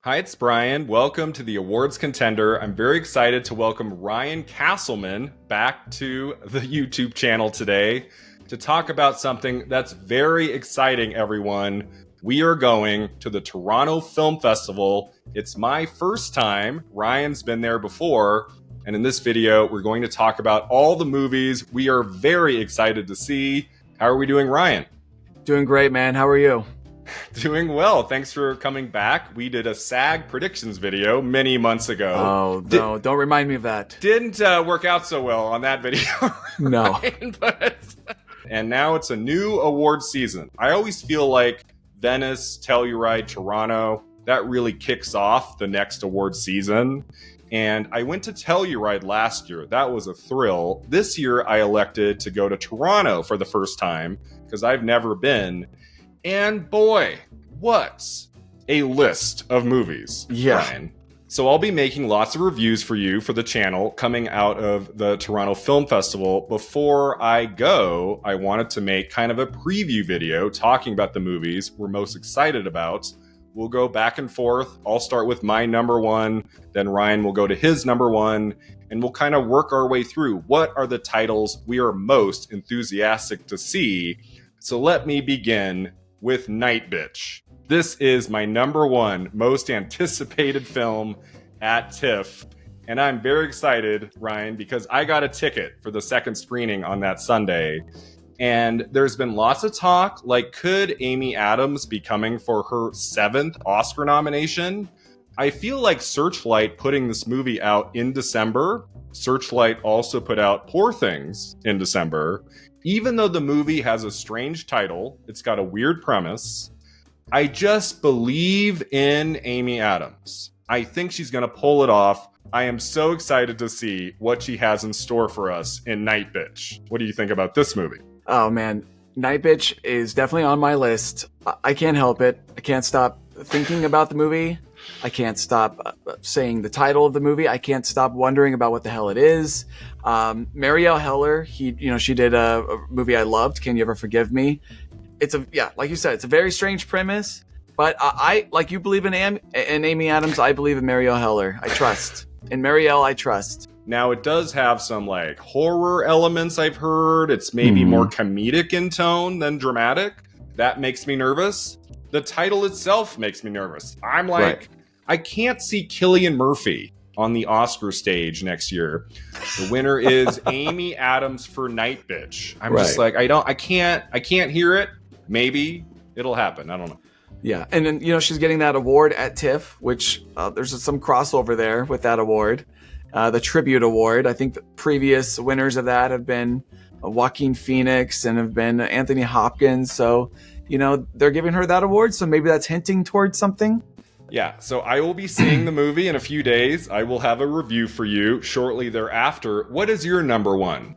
Hi, it's Brian. Welcome to the Awards Contender. I'm very excited to welcome Ryan Casselman back to the YouTube channel today to talk about something that's very exciting, everyone. We are going to the Toronto Film Festival. It's my first time. Ryan's been there before. And in this video, we're going to talk about all the movies we are very excited to see. How are we doing, Ryan? Doing great, man. How are you? Doing well. Thanks for coming back. We did a SAG predictions video many months ago. Oh, no. Don't remind me of that. Didn't work out so well on that video. No. And now it's a new award season. I always feel like Venice, Telluride, Toronto, that really kicks off the next award season. And I went to Telluride last year. That was a thrill. This year, I elected to go to Toronto for the first time because I've never been. And boy, what's a list of movies, Ryan. So I'll be making lots of reviews for you for the channel coming out of the Toronto Film Festival. Before I go, I wanted to make kind of a preview video talking about the movies we're most excited about. We'll go back and forth. I'll start with my number one, then Ryan will go to his number one, and we'll kind of work our way through what are the titles we are most enthusiastic to see. So let me begin with Night Bitch. This is my number one most anticipated film at TIFF. And I'm very excited, Ryan, because I got a ticket for the second screening on that Sunday. And there's been lots of talk, like, could Amy Adams be coming for her 7th Oscar nomination? I feel like Searchlight putting this movie out in December. Searchlight also put out Poor Things in December. Even though the movie has a strange title, it's got a weird premise, I just believe in Amy Adams. I think she's going to pull it off. I am so excited to see what she has in store for us in Night Bitch. What do you think about this movie? Oh, man. Night Bitch is definitely on my list. I can't help it. I can't stop thinking about the movie. I can't stop saying the title of the movie. I can't stop wondering about what the hell it is. Marielle Heller, she did a movie I loved, Can You Ever Forgive Me? Like you said, it's a very strange premise, but I like you believe in Amy Adams, I believe in Marielle Heller. I trust. In Marielle, I trust. Now, it does have some, like, horror elements, I've heard. It's maybe more comedic in tone than dramatic. That makes me nervous. The title itself makes me nervous. I'm like, right. I can't see Cillian Murphy on the Oscar stage next year. The winner is Amy Adams for Night Bitch. I'm just like, I can't hear it. Maybe it'll happen. I don't know. Yeah. And then, she's getting that award at TIFF, which there's some crossover there with that award. The tribute award. I think the previous winners of that have been Joaquin Phoenix and have been Anthony Hopkins. So, they're giving her that award. So maybe that's hinting towards something. Yeah, so I will be seeing the movie in a few days. I will have a review for you shortly thereafter. What is your number one,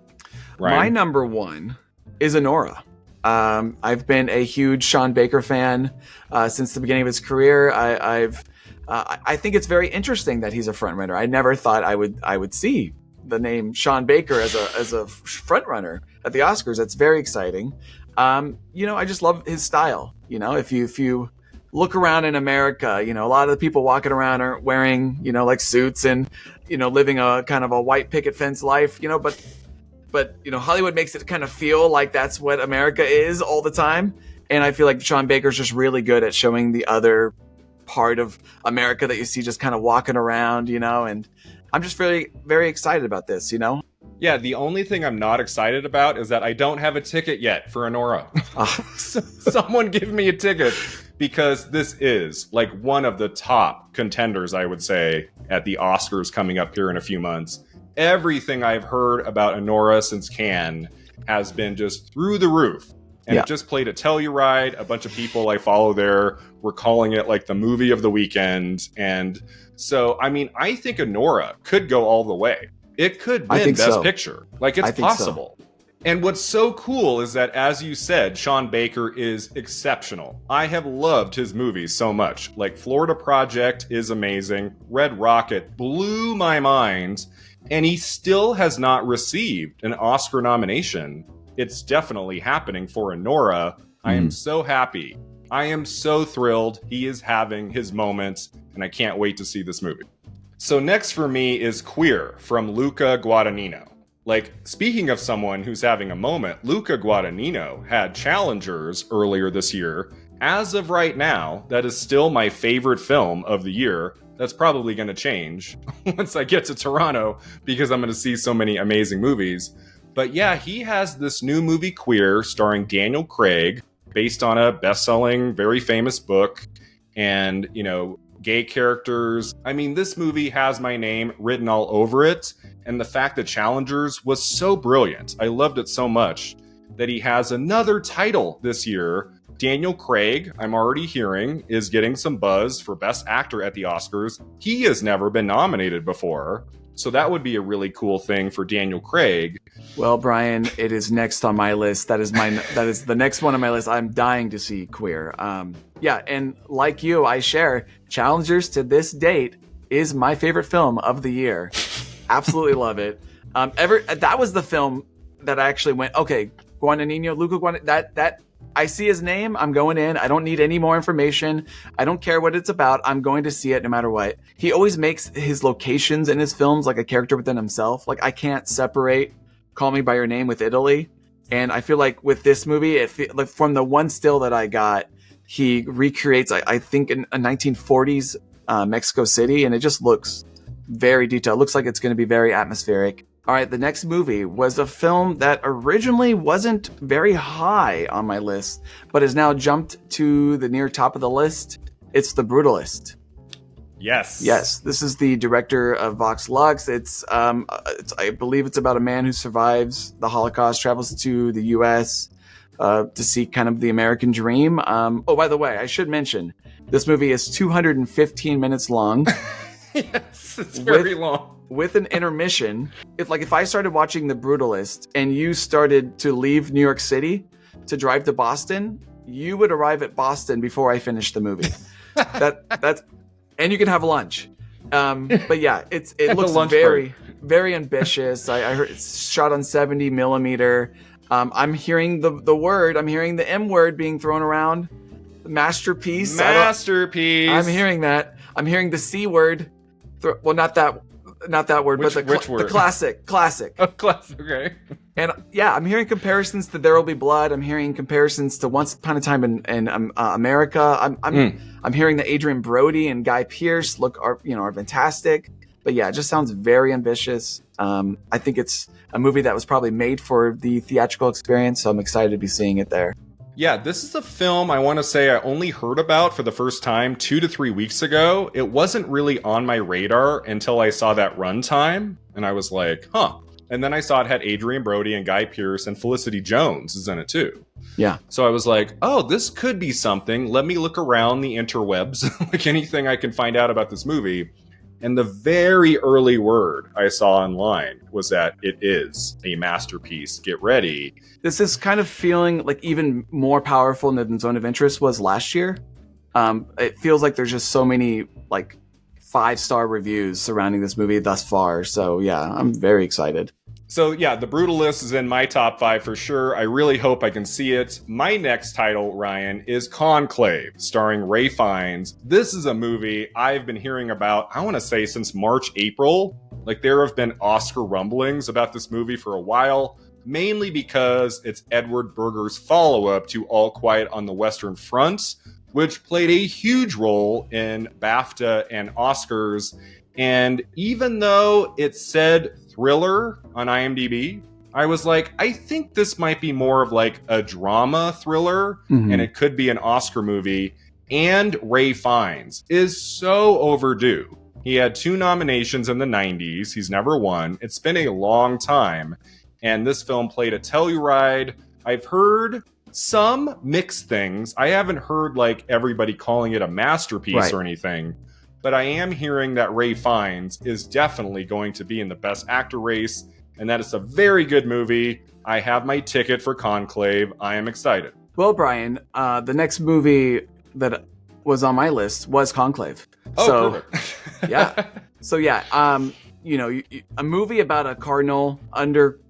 Ryan? My number one is Anora. I've been a huge Sean Baker fan since the beginning of his career. I think it's very interesting that he's a front runner. I never thought I would see the name Sean Baker as a front runner at the Oscars. That's very exciting. I just love his style. If you look around in America, a lot of the people walking around are wearing, like suits and, living a kind of a white picket fence life, but Hollywood makes it kind of feel like that's what America is all the time. And I feel like Sean Baker's just really good at showing the other part of America that you see just kind of walking around, and I'm just very, very excited about this, Yeah, the only thing I'm not excited about is that I don't have a ticket yet for Anora. Someone give me a ticket, because this is like one of the top contenders, I would say, at the Oscars coming up here in a few months. Everything I've heard about Anora since Cannes has been just through the roof. And it just played at Telluride. A bunch of people I follow there were calling it like the movie of the weekend. And so, I think Anora could go all the way. It could win Best Picture. Like, it's possible. So. And what's so cool is that, as you said, Sean Baker is exceptional. I have loved his movies so much. Like, Florida Project is amazing. Red Rocket blew my mind. And he still has not received an Oscar nomination. It's definitely happening for Anora. I am so happy. I am so thrilled he is having his moments, and I can't wait to see this movie. So next for me is Queer from Luca Guadagnino. Like, speaking of someone who's having a moment, Luca Guadagnino had Challengers earlier this year. As of right now, that is still my favorite film of the year. That's probably going to change once I get to Toronto because I'm going to see so many amazing movies. But yeah, he has this new movie, Queer, starring Daniel Craig, based on a best-selling, very famous book. And, you know, gay characters. I mean, this movie has my name written all over it. And the fact that Challengers was so brilliant. I loved it so much that he has another title this year. Daniel Craig, I'm already hearing, is getting some buzz for Best Actor at the Oscars. He has never been nominated before. So that would be a really cool thing for Daniel Craig. Well, Brian, it is next on my list. That is the next one on my list. I'm dying to see Queer. Yeah, and like you, I share Challengers to this date is my favorite film of the year. Absolutely love it. That was the film that I actually went, okay, Guadagnino, Luca Guadagnino, that I see his name, I'm going in. I don't need any more information. I don't care what it's about. I'm going to see it no matter what. He always makes his locations in his films like a character within himself. Like, I can't separate Call Me By Your Name with Italy. And I feel like with this movie, like from the one still that I got, he recreates, I think, a 1940s Mexico City, and it just looks very detailed. It looks like it's going to be very atmospheric. All right, the next movie was a film that originally wasn't very high on my list, but has now jumped to the near top of the list. It's The Brutalist. Yes. Yes, this is the director of Vox Lux. It's I believe it's about a man who survives the Holocaust, travels to the U.S. To seek kind of the American dream. Oh, by the way, I should mention, this movie is 215 minutes long. Yes, it's very long. With an intermission. If I started watching The Brutalist and you started to leave New York City to drive to Boston, you would arrive at Boston before I finished the movie. That's and you can have lunch. But yeah, it looks very, very ambitious. I heard it's shot on 70 millimeter. I'm hearing I'm hearing the M word being thrown around. Masterpiece. I'm hearing that. I'm hearing the C word. Well, not that word, but the classic. Oh, classic, okay. And yeah, I'm hearing comparisons to There Will Be Blood. I'm hearing comparisons to Once Upon a Time in America. I'm hearing that Adrian Brody and Guy Pearce are fantastic. But yeah, it just sounds very ambitious. I think it's a movie that was probably made for the theatrical experience, so I'm excited to be seeing it there. Yeah, this is a film I want to say I only heard about for the first time 2 to 3 weeks ago. It wasn't really on my radar until I saw that runtime, and I was like, huh. And then I saw it had Adrian Brody and Guy Pearce, and Felicity Jones is in it too. Yeah. So I was like, oh, this could be something. Let me look around the interwebs, like anything I can find out about this movie. And the very early word I saw online was that it is a masterpiece. Get ready. This is kind of feeling like even more powerful than Zone of Interest was last year. It feels like there's just so many like 5-star reviews surrounding this movie thus far. So yeah, I'm very excited. So yeah, The Brutalist is in my top 5 for sure. I really hope I can see it. My next title, Ryan, is Conclave, starring Ralph Fiennes. This is a movie I've been hearing about, I want to say since March, April. Like there have been Oscar rumblings about this movie for a while, mainly because it's Edward Berger's follow-up to All Quiet on the Western Front, which played a huge role in BAFTA and Oscars. And even though it said thriller on IMDb, I was like, I think this might be more of like a drama thriller, and it could be an Oscar movie. And Ralph Fiennes is so overdue. He had 2 nominations in the 90s. He's never won. It's been a long time. And this film played a Telluride. I've heard some mixed things. I haven't heard like everybody calling it a masterpiece or anything. But I am hearing that Ralph Fiennes is definitely going to be in the Best Actor race, and that it's a very good movie. I have my ticket for Conclave. I am excited. Well, Brian, the next movie that was on my list was Conclave. Oh, perfect. Yeah. So yeah, a movie about a cardinal under,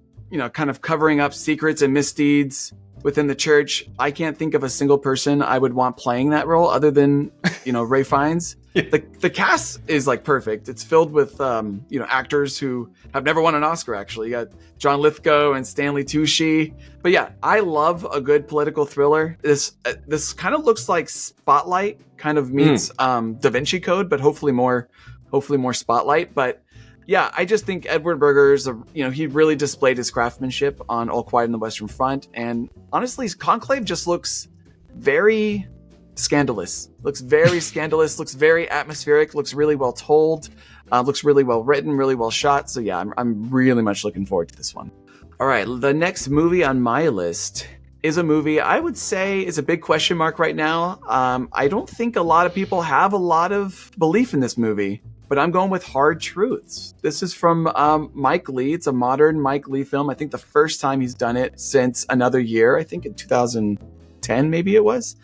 kind of covering up secrets and misdeeds within the church. I can't think of a single person I would want playing that role other than, Ray Fiennes. The cast is like perfect. It's filled with actors who have never won an Oscar. Actually, you got John Lithgow and Stanley Tucci. But yeah, I love a good political thriller. This kind of looks like Spotlight, kind of meets Da Vinci Code, but hopefully more Spotlight. But yeah, I just think Edward Berger's, he really displayed his craftsmanship on All Quiet on the Western Front. And honestly, Conclave just looks very scandalous. Looks very scandalous, looks very atmospheric, looks really well told, looks really well written, really well shot. So yeah, I'm really much looking forward to this one. All right, the next movie on my list is a movie I would say is a big question mark right now. I don't think a lot of people have a lot of belief in this movie, but I'm going with Hard Truths. This is from Mike Leigh. It's a modern Mike Leigh film. I think the first time he's done it since Another Year, I think in 2010 maybe it was.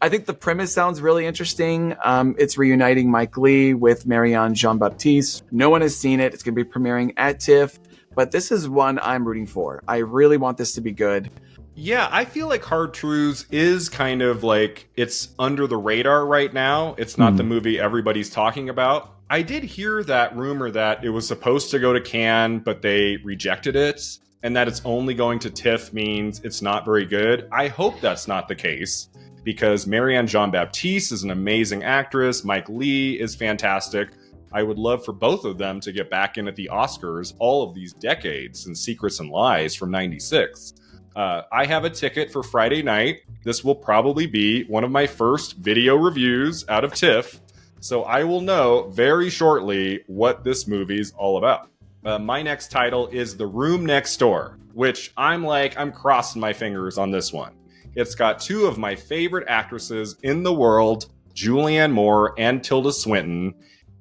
I think the premise sounds really interesting. It's reuniting Mike Leigh with Marianne Jean-Baptiste. No one has seen it. It's going to be premiering at TIFF, but this is one I'm rooting for. I really want this to be good. Yeah, I feel like Hard Truths is kind of like it's under the radar right now. It's not the movie everybody's talking about. I did hear that rumor that it was supposed to go to Cannes, but they rejected it, and that it's only going to TIFF means it's not very good. I hope that's not the case, because Marianne Jean-Baptiste is an amazing actress. Mike Leigh is fantastic. I would love for both of them to get back in at the Oscars all of these decades since Secrets and Lies from '96. I have a ticket for Friday night. This will probably be one of my first video reviews out of TIFF, so I will know very shortly what this movie's all about. My next title is The Room Next Door, which I'm crossing my fingers on this one. It's got two of my favorite actresses in the world, Julianne Moore and Tilda Swinton,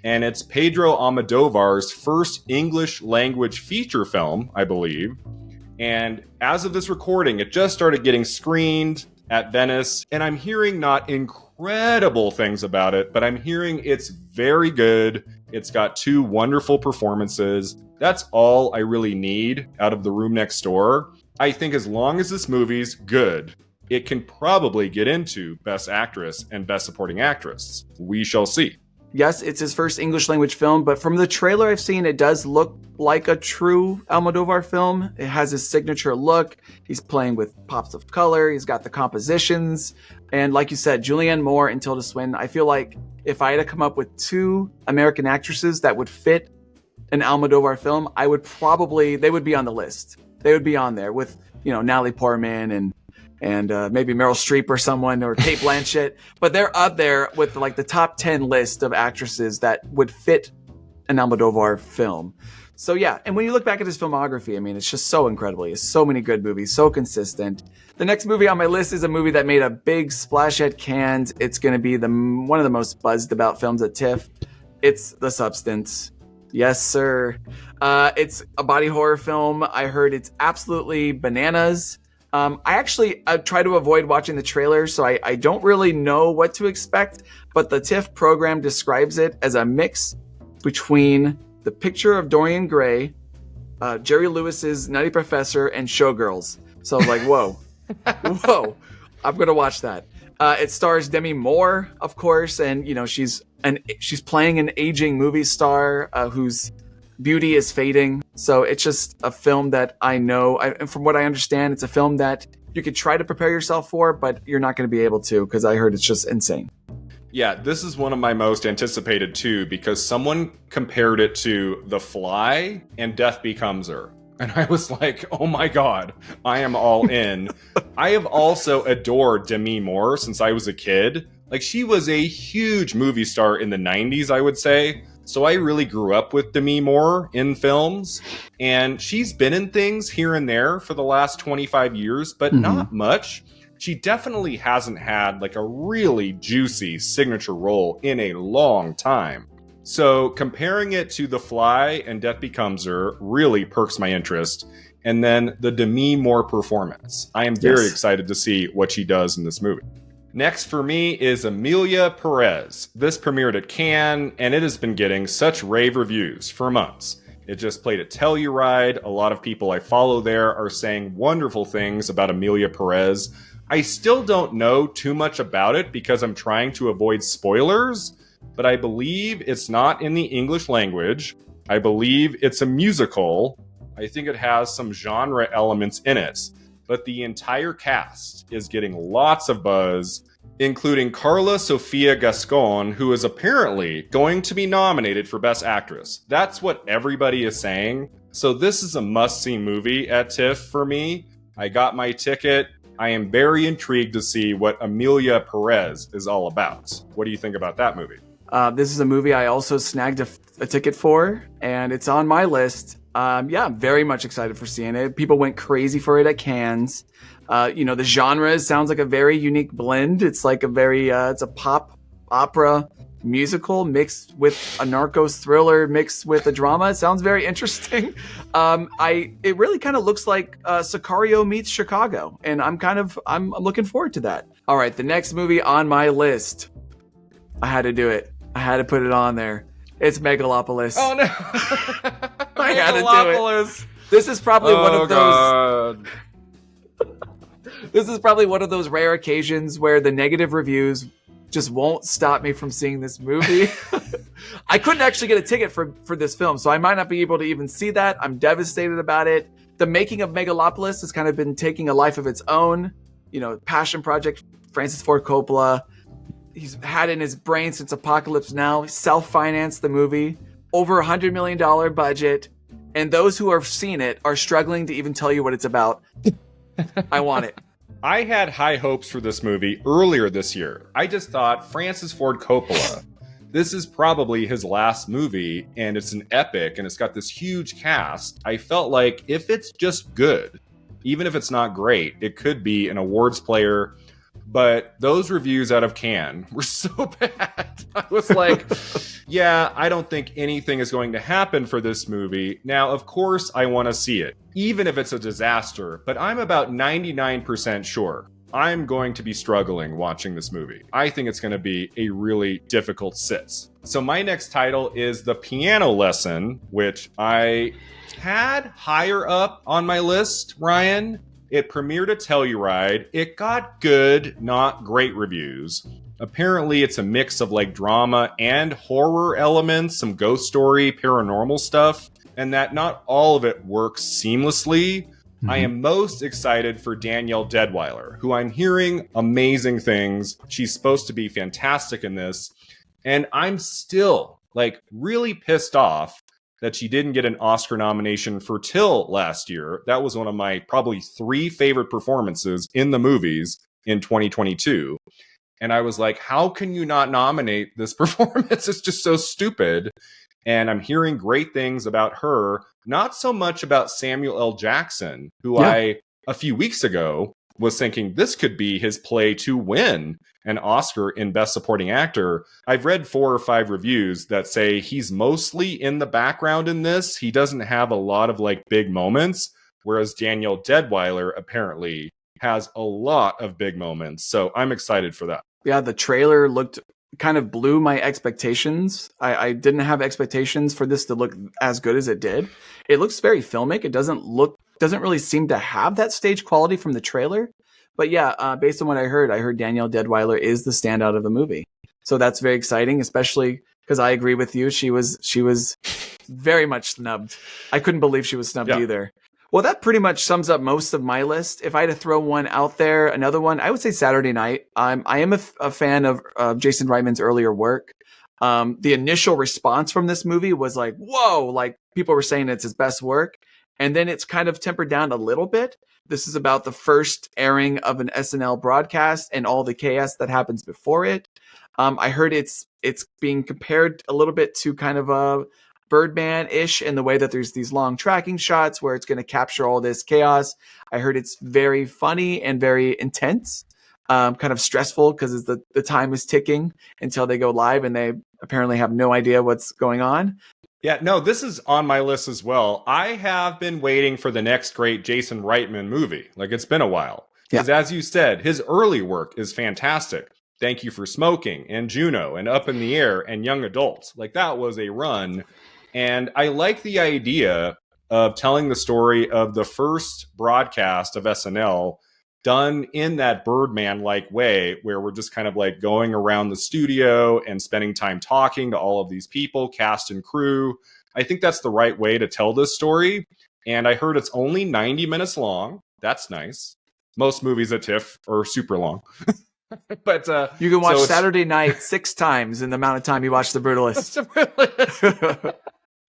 and it's Pedro Almodovar's first English language feature film, I believe. And as of this recording, it just started getting screened at Venice, and I'm hearing not incredible things about it, but I'm hearing it's very good. It's got two wonderful performances. That's all I really need out of The Room Next Door. I think as long as this movie's good, it can probably get into Best Actress and Best Supporting Actress. We shall see. Yes, it's his first English language film, but from the trailer I've seen, it does look like a true Almodovar film. It has his signature look. He's playing with pops of color. He's got the compositions. And like you said, Julianne Moore and Tilda Swinton, I feel like if I had to come up with two American actresses that would fit an Almodovar film, they would be on the list. They would be on there with, Natalie Portman and maybe Meryl Streep or someone, or Kate Blanchett, but they're up there with like the top 10 list of actresses that would fit an Almodovar film. So yeah, and when you look back at his filmography, I mean, it's just so incredible. He has so many good movies, so consistent. The next movie on my list is a movie that made a big splash at Cannes. It's going to be one of the most buzzed about films at TIFF. It's The Substance. Yes, sir. It's a body horror film. I heard it's absolutely bananas. I try to avoid watching the trailer, so I don't really know what to expect, but the TIFF program describes it as a mix between The Picture of Dorian Gray, Jerry Lewis's Nutty Professor, and Showgirls. So I was like, whoa, whoa, I'm going to watch that. It stars Demi Moore, of course, and she's playing an aging movie star whose beauty is fading. So it's just a film that I know, and from what I understand, it's a film that you could try to prepare yourself for, but you're not going to be able to, because I heard it's just insane. Yeah, this is one of my most anticipated too, because someone compared it to The Fly and Death Becomes Her. And I was like, oh my God, I am all in. I have also adored Demi Moore since I was a kid. Like, she was a huge movie star in the 90s, I would say. So I really grew up with Demi Moore in films, and she's been in things here and there for the last 25 years, but not much. She definitely hasn't had like a really juicy signature role in a long time. So comparing it to The Fly and Death Becomes Her really perks my interest. And then the Demi Moore performance. I am very excited to see what she does in this movie. Next for me is Emilia Perez. This premiered at Cannes, and it has been getting such rave reviews for months. It just played at Telluride. A lot of people I follow there are saying wonderful things about Emilia Perez. I still don't know too much about it because I'm trying to avoid spoilers, but I believe it's not in the English language. I believe it's a musical. I think it has some genre elements in it, but the entire cast is getting lots of buzz, including Carla Sofia Gascon, who is apparently going to be nominated for Best Actress. That's what everybody is saying. So this is a must-see movie at TIFF for me. I got my ticket. I am very intrigued to see what Emilia Perez is all about. What do you think about that movie? This is a movie I also snagged a ticket for, and it's on my list. I'm very much excited for seeing it. People went crazy for it at Cannes. The genre sounds like a very unique blend. It's like it's a pop opera musical mixed with a Narcos thriller mixed with a drama. It sounds very interesting. It really kind of looks like Sicario meets Chicago, and I'm looking forward to that. All right, the next movie on my list, I had to do it. I had to put it on there. It's Megalopolis. Oh no! I had to do it. This is probably one of those. This is probably one of those rare occasions where the negative reviews just won't stop me from seeing this movie. I couldn't actually get a ticket for this film, so I might not be able to even see that. I'm devastated about it. The making of Megalopolis has kind of been taking a life of its own. Passion project, Francis Ford Coppola. He's had in his brain since Apocalypse Now. He self-financed the movie, over $100 million budget, and those who have seen it are struggling to even tell you what it's about. I want it. I had high hopes for this movie earlier this year. I just thought Francis Ford Coppola, this is probably his last movie, and it's an epic, and it's got this huge cast. I felt like if it's just good, even if it's not great, it could be an awards player. But those reviews out of Cannes were so bad. I was like, yeah, I don't think anything is going to happen for this movie. Now, of course, I want to see it, even if it's a disaster. But I'm about 99% sure I'm going to be struggling watching this movie. I think it's going to be a really difficult sit. So my next title is The Piano Lesson, which I had higher up on my list, Ryan. It premiered at Telluride. It got good, not great reviews. Apparently, it's a mix of drama and horror elements, some ghost story, paranormal stuff, and that not all of it works seamlessly. Mm-hmm. I am most excited for Danielle Deadwyler, who I'm hearing amazing things. She's supposed to be fantastic in this. And I'm still, really pissed off that she didn't get an Oscar nomination for Till last year. That was one of my probably 3 favorite performances in the movies in 2022. And I was like, how can you not nominate this performance? It's just so stupid. And I'm hearing great things about her, not so much about Samuel L. Jackson, who I, a few weeks ago, was thinking this could be his play to win an Oscar in Best Supporting Actor. I've read 4 or 5 reviews that say he's mostly in the background in this. He doesn't have a lot of big moments, whereas Danielle Deadwyler apparently has a lot of big moments. So I'm excited for that. Yeah, the trailer kind of blew my expectations. I didn't have expectations for this to look as good as it did. It looks very filmic. It doesn't really seem to have that stage quality from the trailer. But yeah, based on what I heard Danielle Deadwyler is the standout of the movie. So that's very exciting, especially because I agree with you. She was very much snubbed. I couldn't believe she was snubbed either. Well, that pretty much sums up most of my list. If I had to throw one out there, another one, I would say Saturday Night. I am a fan of Jason Reitman's earlier work. The initial response from this movie was whoa, people were saying it's his best work. And then it's kind of tempered down a little bit. This is about the first airing of an SNL broadcast and all the chaos that happens before it. I heard it's being compared a little bit to kind of a Birdman-ish in the way that there's these long tracking shots where it's going to capture all this chaos. I heard it's very funny and very intense, kind of stressful because the time is ticking until they go live and they apparently have no idea what's going on. Yeah, no, this is on my list as well. I have been waiting for the next great Jason Reitman movie. It's been a while. Because as you said, his early work is fantastic. Thank You for Smoking and Juno and Up in the Air and Young Adults. That was a run. And I like the idea of telling the story of the first broadcast of SNL done in that Birdman-like way, where we're just kind of like going around the studio and spending time talking to all of these people, cast and crew. I think that's the right way to tell this story. And I heard it's only 90 minutes long. That's nice. Most movies at TIFF are super long. But you can watch Saturday Night 6 times in the amount of time you watch The Brutalist.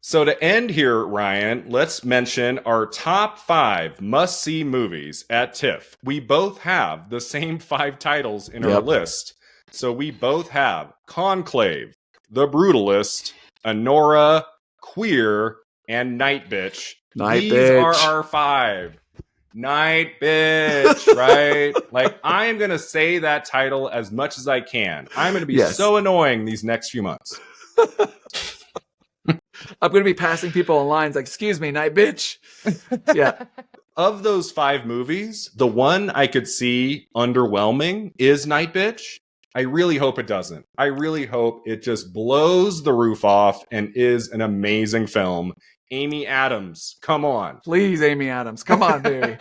So to end here, Ryan, let's mention our top 5 must-see movies at TIFF. We both have the same 5 titles in our list. So we both have Conclave, The Brutalist, Anora, Queer, and Night Bitch. These are our 5. Night Bitch, right? Like, I am going to say that title as much as I can. I'm going to be so annoying these next few months. I'm going to be passing people in lines like, excuse me, Night Bitch. Yeah. Of those 5 movies, the one I could see underwhelming is Night Bitch. I really hope it doesn't. I really hope it just blows the roof off and is an amazing film. Amy Adams, come on. Please, Amy Adams. Come on, baby.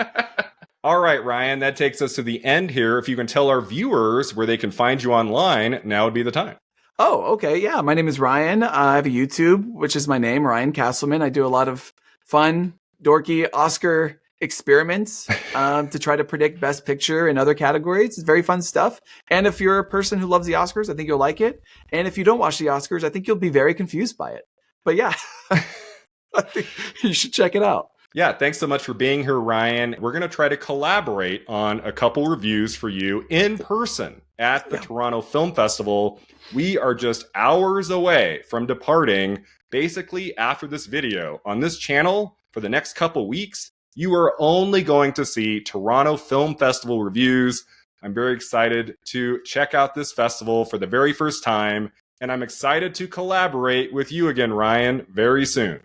All right, Ryan, that takes us to the end here. If you can tell our viewers where they can find you online, now would be the time. Oh, okay. Yeah, my name is Ryan. I have a YouTube, which is my name, Ryan Casselman. I do a lot of fun, dorky Oscar experiments to try to predict Best Picture in other categories. It's very fun stuff. And if you're a person who loves the Oscars, I think you'll like it. And if you don't watch the Oscars, I think you'll be very confused by it. But yeah, I think you should check it out. Yeah, thanks so much for being here, Ryan. We're going to try to collaborate on a couple reviews for you in person at the Toronto Film Festival. We are just hours away from departing. Basically, after this video on this channel for the next couple weeks, you are only going to see Toronto Film Festival reviews. I'm very excited to check out this festival for the very first time, and I'm excited to collaborate with you again, Ryan, very soon.